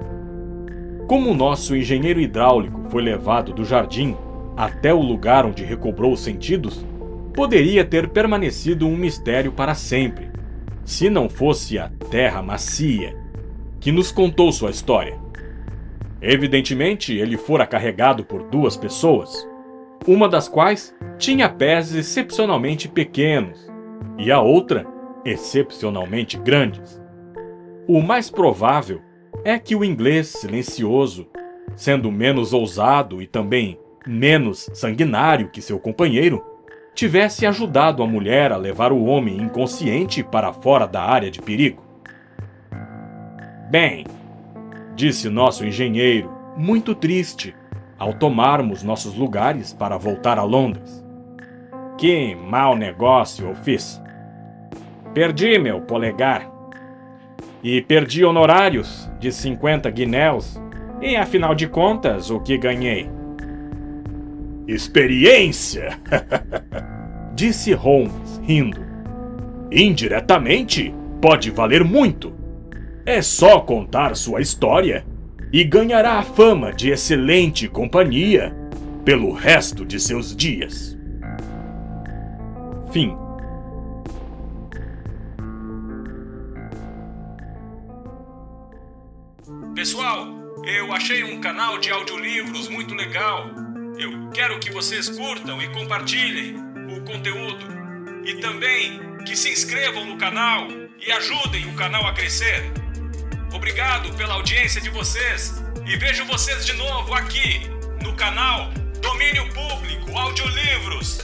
Como o nosso engenheiro hidráulico foi levado do jardim até o lugar onde recobrou os sentidos, poderia ter permanecido um mistério para sempre, se não fosse a terra macia que nos contou sua história. Evidentemente, ele fora carregado por 2 pessoas, uma das quais tinha pés excepcionalmente pequenos e a outra excepcionalmente grandes. O mais provável é que o inglês silencioso, sendo menos ousado e também menos sanguinário que seu companheiro, tivesse ajudado a mulher a levar o homem inconsciente para fora da área de perigo. Bem, disse nosso engenheiro, muito triste, ao tomarmos nossos lugares para voltar a Londres. Que mau negócio eu fiz. Perdi meu polegar. E perdi honorários de 50 guinéus. E afinal de contas, o que ganhei? Experiência! Disse Holmes, rindo. Indiretamente, pode valer muito. É só contar sua história e ganhará a fama de excelente companhia pelo resto de seus dias. Fim. Pessoal, eu achei um canal de audiolivros muito legal. Eu quero que vocês curtam e compartilhem o conteúdo. E também que se inscrevam no canal e ajudem o canal a crescer. Obrigado pela audiência de vocês e vejo vocês de novo aqui no canal Domínio Público Audiolivros.